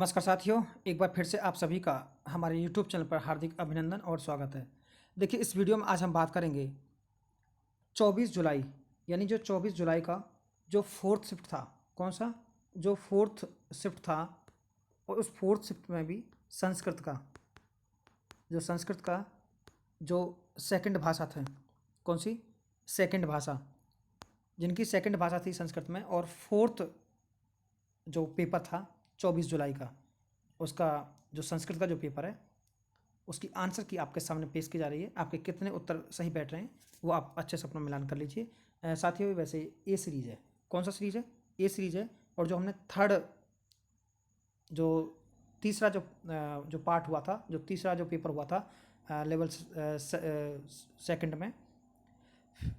नमस्कार साथियों, एक बार फिर से आप सभी का हमारे यूट्यूब चैनल पर हार्दिक अभिनंदन और स्वागत है। देखिए, इस वीडियो में आज हम बात करेंगे 24 जुलाई, यानी जो 24 जुलाई का जो फोर्थ शिफ्ट था। कौन सा? जो फोर्थ शिफ्ट था, और उस फोर्थ शिफ्ट में भी संस्कृत का जो सेकंड भाषा था। कौन सी? सेकंड भाषा। जिनकी सेकंड भाषा थी संस्कृत में, और फोर्थ जो पेपर था 24 जुलाई का, उसका जो संस्कृत का जो पेपर है, उसकी आंसर की आपके सामने पेश की जा रही है। आपके कितने उत्तर सही बैठ रहे हैं वो आप अच्छे से अपना मिलान कर लीजिए। साथियों, वैसे ए सीरीज़ है। कौन सा सीरीज़ है? ए सीरीज़ है। और जो हमने थर्ड जो तीसरा जो पार्ट हुआ था, जो तीसरा जो पेपर हुआ था लेवल सेकंड में,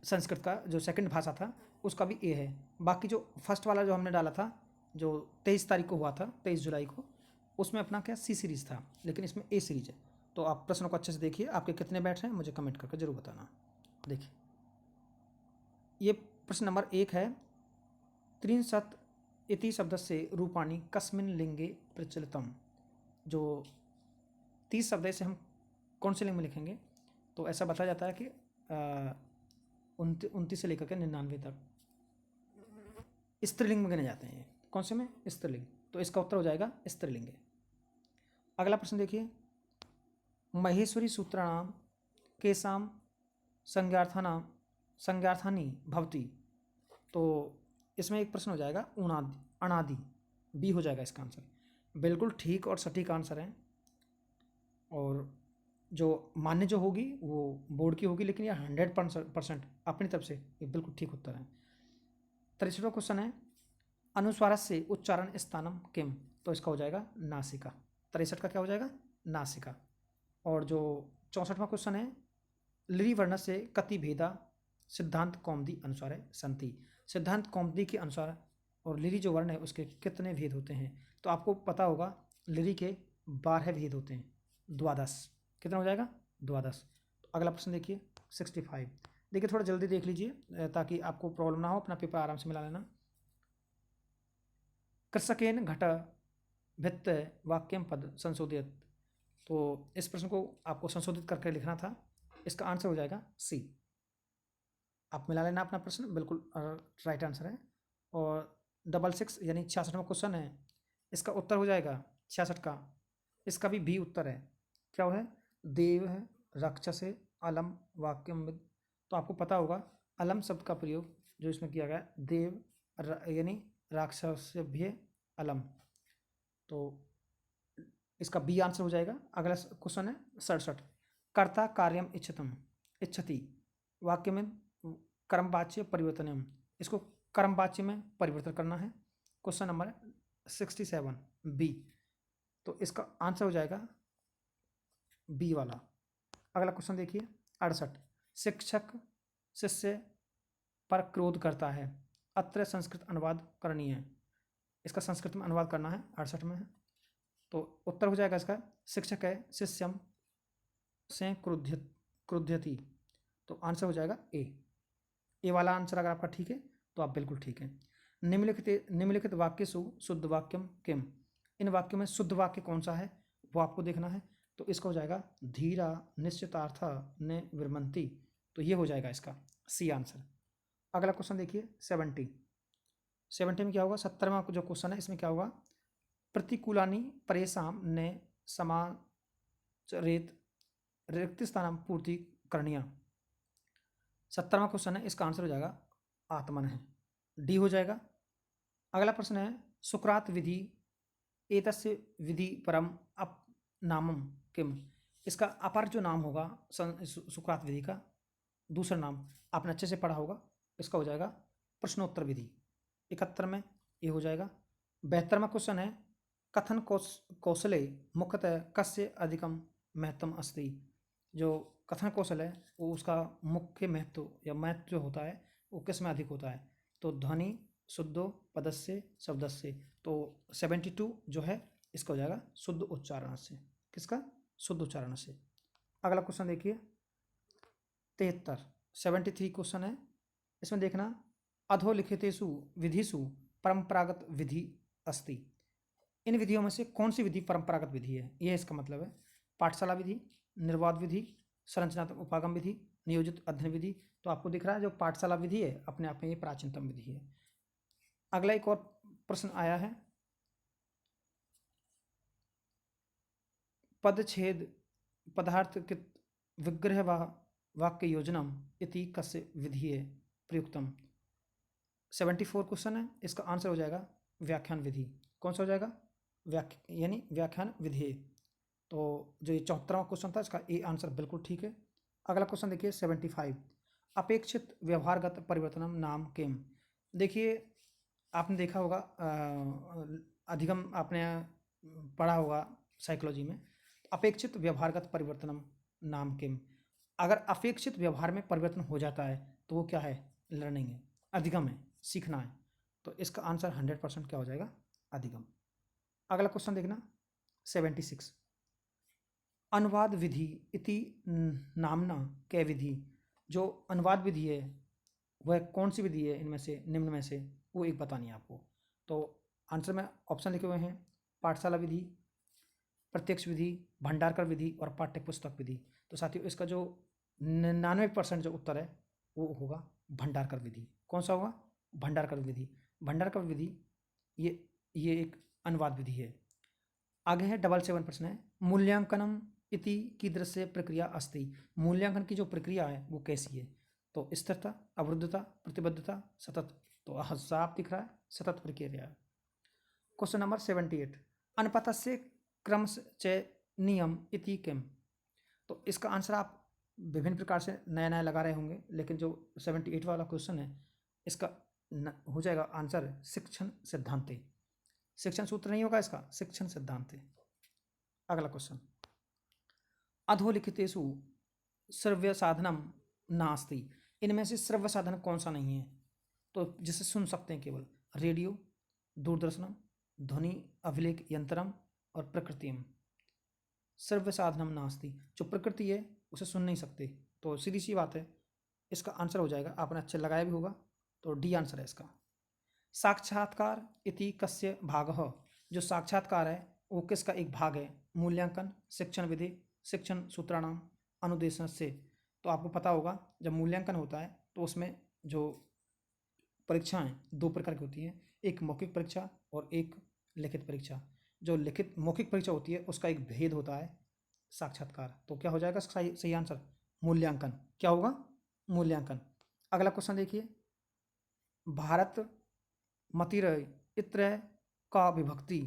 संस्कृत का जो सेकंड भाषा था, उसका भी ए है। बाकी जो फर्स्ट वाला जो हमने डाला था, जो 23 तारीख को हुआ था, 23 जुलाई को, उसमें अपना क्या सी सीरीज़ था, लेकिन इसमें ए सीरीज़ है। तो आप प्रश्नों को अच्छे से देखिए, आपके कितने बैठ रहे हैं मुझे कमेंट करके जरूर बताना। देखिए, ये प्रश्न नंबर 1 है। त्रिंशत् इति शब्दस्य रूपाणि कस्मिन् लिंगे प्रचलितम। जो 30 शब्द है, इसे हम कौन से लिंग में लिखेंगे? तो ऐसा बताया जाता है कि 29 से लेकर के 99 तक स्त्रीलिंग में गिने जाते हैं। कौन से में? स्त्रीलिंग। तो इसका उत्तर हो जाएगा स्त्रीलिंग। अगला प्रश्न देखिए, महेश्वरी सूत्राणाम केसाम संज्ञार्थानाम संज्ञार्थानी भवती। तो इसमें एक प्रश्न हो जाएगा उणादि, अनादि। बी हो जाएगा इसका आंसर। बिल्कुल ठीक और सटीक आंसर है। और जो मान्य जो होगी वो बोर्ड की होगी, लेकिन यह 100% अपनी तरफ से ये बिल्कुल ठीक उत्तर है। 63वां क्वेश्चन है, अनुस्वार से उच्चारण स्थानम किम। तो इसका हो जाएगा नासिका। 63 का क्या हो जाएगा? नासिका। और जो 64वां क्वेश्चन है, लिरी वर्ण से कति भेदा सिद्धांत कौमुदी अनुसार है संति। सिद्धांत कौमुदी के अनुसार और लिरी जो वर्ण है उसके कितने भेद होते हैं? तो आपको पता होगा, लिरी के 12 भेद होते हैं। द्वादश। कितना हो जाएगा? द्वादश। तो अगला प्रश्न देखिए, 65। देखिए, थोड़ा जल्दी देख लीजिए ताकि आपको प्रॉब्लम ना हो, अपना पेपर आराम से मिला लेना। कृषकेन घट भित्त वाक्यम पद संशोधित। तो इस प्रश्न को आपको संशोधित करके लिखना था। इसका आंसर हो जाएगा सी। आप मिला लेना अपना प्रश्न, बिल्कुल राइट आंसर है। और 66 यानी 66वां क्वेश्चन है, इसका उत्तर हो जाएगा 66 का, इसका भी बी उत्तर है। क्या वो है? देव है राक्षस है अलम वाक्यम विद। तो आपको पता होगा, अलम शब्द का प्रयोग जो इसमें किया गया, देव यानी राक्षसभ्य अलम। तो इसका बी आंसर हो जाएगा। अगला क्वेश्चन है 67। कर्ता कार्यम इच्छतम इच्छति वाक्य में कर्मवाच्य परिवर्तनम। इसको कर्मवाच्य में परिवर्तन करना है। Question number 67 B. तो इसका आंसर हो जाएगा बी वाला। अगला क्वेश्चन देखिए, 68। शिक्षक शिष्य पर क्रोध करता है, अत्र संस्कृत अनुवाद करनी है। इसका संस्कृत में अनुवाद करना है, 68 में है। तो उत्तर हो जाएगा इसका, शिक्षक है शिष्यम से क्रुध्यति। तो आंसर हो जाएगा ए वाला आंसर। अगर आपका ठीक है तो आप बिल्कुल ठीक है। निम्नलिखित वाक्यसु शुद्ध वाक्यम किम। इन वाक्यों में शुद्ध वाक्य कौन सा है वो आपको देखना है। तो इसका हो जाएगा धीरा निश्चितार्थ ने विरमंती। तो ये हो जाएगा इसका सी आंसर। अगला क्वेश्चन देखिए, 70 में क्या होगा? 70वां जो क्वेश्चन है, इसमें क्या होगा? प्रतिकूलानि परेशान ने समाचरित रिक्त स्थान पूर्ति करणीय। 70वां क्वेश्चन है, इसका आंसर हो जाएगा आत्मन है, डी हो जाएगा। अगला प्रश्न है, सुकरात विधि एतस्य विधि परम अप नामम किम। इसका अपर जो नाम होगा सुकरात विधि का दूसरा नाम, आपने अच्छे से पढ़ा होगा। इसका हो जाएगा प्रश्नोत्तर विधि। 71 में ये हो जाएगा। 72वां क्वेश्चन है, कथन कौशले मुख्यतः कस्य अधिकम महत्वम अस्ति। जो कथन कौशल है वो उसका मुख्य महत्व या महत्व जो होता है वो किस में अधिक होता है? तो ध्वनि शुद्धो पदस्य शब्दस्य। तो 72 जो है इसका हो जाएगा शुद्ध उच्चारण से। किसका? शुद्ध उच्चारण से। अगला क्वेश्चन देखिए, 73 73 क्वेश्चन है। इसमें देखना, अधोलिखितेषु विधिषु परंपरागत विधि अस्ति। इन विधियों में से कौन सी विधि परंपरागत विधि है, यह इसका मतलब है। पाठशाला विधि, निर्वाध विधि, संरचनात्मक उपागम विधि, नियोजित अध्ययन विधि। तो आपको दिख रहा है जो पाठशाला विधि है अपने आप में ये प्राचीनतम विधि है। अगला एक और प्रश्न आया है, पदच्छेद पदार्थकृत विग्रह व वाक्य योजनम इति कस्य विधिये प्रयुक्तम। 74 क्वेश्चन है, इसका आंसर हो जाएगा व्याख्यान विधि। कौन सा हो जाएगा? यानी व्याख्यान विधि। तो जो ये 74वां क्वेश्चन था इसका ए आंसर बिल्कुल ठीक है। अगला क्वेश्चन देखिए 75, अपेक्षित व्यवहारगत परिवर्तनम नाम किम। देखिए आपने देखा होगा अधिगम आपने पढ़ा होगा साइकोलॉजी में, अपेक्षित व्यवहारगत परिवर्तनम नाम किम। अगर अपेक्षित व्यवहार में परिवर्तन हो जाता है तो वो क्या है? लर्निंग है, अधिगम है, सीखना है। तो इसका आंसर 100% क्या हो जाएगा? अधिगम। अगला क्वेश्चन देखना 76, अनुवाद विधि इति नामना कै विधि। जो अनुवाद विधि है वह कौन सी विधि है इनमें से, निम्न में से, वो एक बतानी है आपको। तो आंसर में ऑप्शन लिखे हुए हैं, पाठशाला विधि, प्रत्यक्ष विधि, भंडारकर विधि और पाठ्य पुस्तक विधि। तो साथियों इसका जो 99% जो उत्तर है वो होगा भंडारकर विधि। कौन सा होगा? भंडारकर विधि। भंडारकर विधि ये एक अनुवाद विधि है। आगे है 77 प्रश्न है, मूल्यांकनम इति कीदृश प्रक्रिया अस्ति। मूल्यांकन की जो प्रक्रिया है वो कैसी है? तो स्थिरता, अवरुद्धता, प्रतिबद्धता, सतत। तो साफ दिख रहा है सतत प्रक्रिया। क्वेश्चन नंबर 78, अनुपातस्य क्रमश्चयनीयम् इति किम। तो इसका आंसर आप विभिन्न प्रकार से नया नया लगा रहे होंगे, लेकिन जो 78 वाला क्वेश्चन है इसका हो जाएगा आंसर शिक्षण सिद्धांत। शिक्षण सूत्र नहीं होगा इसका, शिक्षण सिद्धांत। अगला क्वेश्चन, अधोलिखितेषु श्रव्य साधनम नास्ति। इनमें से श्रव्य साधन कौन सा नहीं है? तो जिसे सुन सकते हैं केवल, रेडियो, दूरदर्शनम, ध्वनि अभिलेख यंत्रम और प्रकृतिम। श्रव्य साधनम नास्ति, जो प्रकृति है उसे सुन नहीं सकते। तो सीधी सी बात है, इसका आंसर हो जाएगा, आपने अच्छे लगाया भी होगा, तो डी आंसर है इसका। साक्षात्कार इति कस्य भागः। जो साक्षात्कार है वो किसका एक भाग है? मूल्यांकन, शिक्षण विधि, शिक्षण सूत्राणाम, अनुदेशन से। तो आपको पता होगा जब मूल्यांकन होता है तो उसमें जो परीक्षाएं दो प्रकार की होती हैं, एक मौखिक परीक्षा और एक लिखित परीक्षा। जो लिखित मौखिक परीक्षा होती है उसका एक भेद होता है साक्षात्कार। तो क्या हो जाएगा सही आंसर? मूल्यांकन। क्या होगा? मूल्यांकन। अगला क्वेश्चन देखिए, भारत मतिरय इत्र का विभक्ति।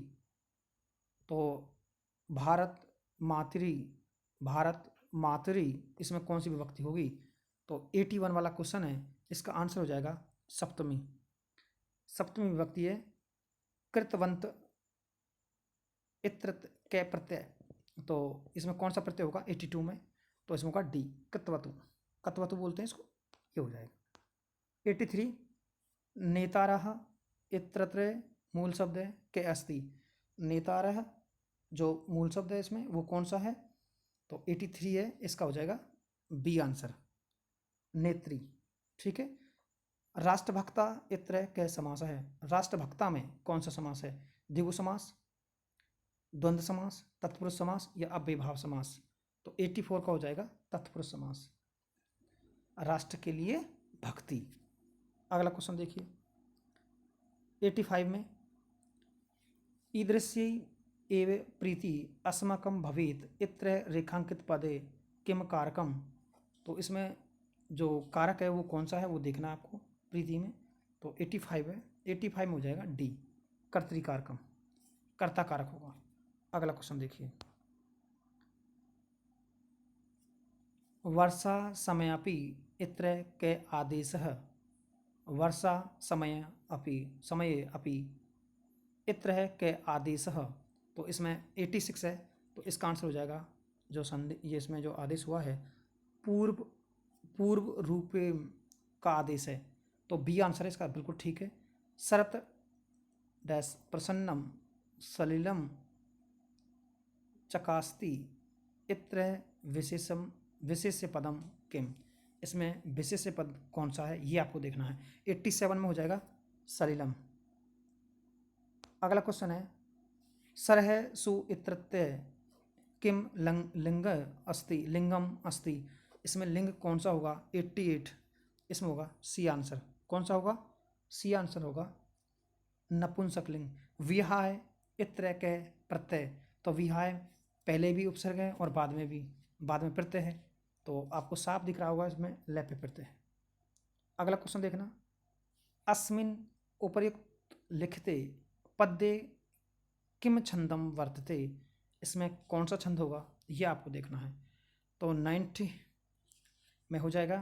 तो भारत मातरी इसमें कौन सी विभक्ति होगी? तो 81 वाला क्वेश्चन है, इसका आंसर हो जाएगा सप्तमी। सप्तमी विभक्ति है कृतवंत इत्र के प्रत्यय। तो इसमें कौन सा प्रत्यय होगा 82 में? तो इसमें होगा डी, कृतवतु। कृतवतु बोलते हैं इसको, ये हो जाएगा। 83, नेतारः इत्रत्र मूल शब्द है के अस्ति। नेतारः जो मूल शब्द है इसमें वो कौन सा है? तो 83 है, इसका हो जाएगा बी आंसर, नेत्री। ठीक है। राष्ट्रभक्ता इत्र के समास है। राष्ट्रभक्ता में कौन सा समास है? द्विगु समास, द्वंद्व समास, तत्पुरुष समास या अव्ययभाव समास। तो 84 का हो जाएगा तत्पुरुष समास, राष्ट्र के लिए भक्ति। अगला क्वेश्चन देखिए 85 में, ईदृशी एव प्रीति अस्माकं भवेत इत्र रेखांकित पदे किम कारकम। तो इसमें जो कारक है वो कौन सा है वो देखना है आपको प्रीति में। तो 85 है, 85 में हो जाएगा डी, कर्तृकारकम, कर्ता कारक होगा। अगला क्वेश्चन देखिए, वर्षा समयपि इत्र के आदेशः। वर्षा समये अपि इत्र के आदेशः। तो इसमें 86 है, तो इसका आंसर हो जाएगा जो संधि, ये इसमें जो आदेश हुआ है पूर्व रूपे का आदेश है। तो बी आंसर है इसका, बिल्कुल ठीक है। शरत डैश प्रसन्नम सलिलम चकास्ति इत्र विशेष्य पदम किम। इसमें विशेष्य पद कौन सा है ये आपको देखना है। 87 में हो जाएगा सलिलम। अगला क्वेश्चन है सरह सु इत्रत्य किम लिंग अस्ति लिंगम अस्ति। इसमें लिंग कौन सा होगा? 88, इसमें होगा सी आंसर। कौन सा होगा? सी आंसर होगा नपुंसकलिंग। विहाय इत्र के प्रत्यय, तो विहाय पहले भी उपसर्ग है और बाद में प्रत्यय है, तो आपको साफ दिख रहा होगा इसमें लय पे प्रत्यय है। अगला क्वेश्चन देखना, अस्मिन उपर्युक्त लिखते पद्ये किम छंदम वर्तते। इसमें कौन सा छंद होगा ये आपको देखना है। तो 90 में हो जाएगा।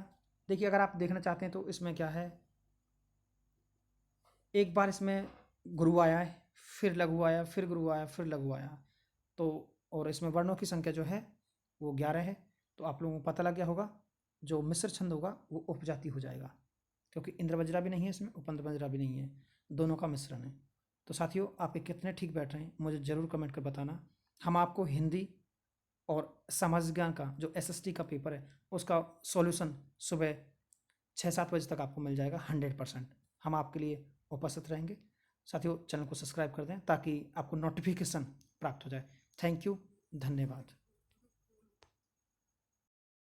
देखिए अगर आप देखना चाहते हैं तो इसमें क्या है, एक बार इसमें गुरु आया है, फिर लघु आया, फिर गुरु आया, फिर लघु आया, तो और इसमें वर्णों की संख्या जो है वो 11 है। तो आप लोगों को पता लग गया होगा जो मिश्र छंद होगा वो उपजाति हो जाएगा, क्योंकि इंद्र वज्रा भी नहीं है इसमें, उपंद्र वज्रा भी नहीं है, दोनों का मिश्रण है। तो साथियों आपके कितने ठीक बैठ रहे हैं मुझे ज़रूर कमेंट कर बताना। हम आपको हिंदी और समाज विज्ञान का जो SST का पेपर है उसका सॉल्यूशन सुबह 6-7 बजे तक आपको मिल जाएगा 100%। हम आपके लिए उपस्थित रहेंगे। साथियों चैनल को सब्सक्राइब कर दें ताकि आपको नोटिफिकेशन प्राप्त हो जाए। थैंक यू, धन्यवाद।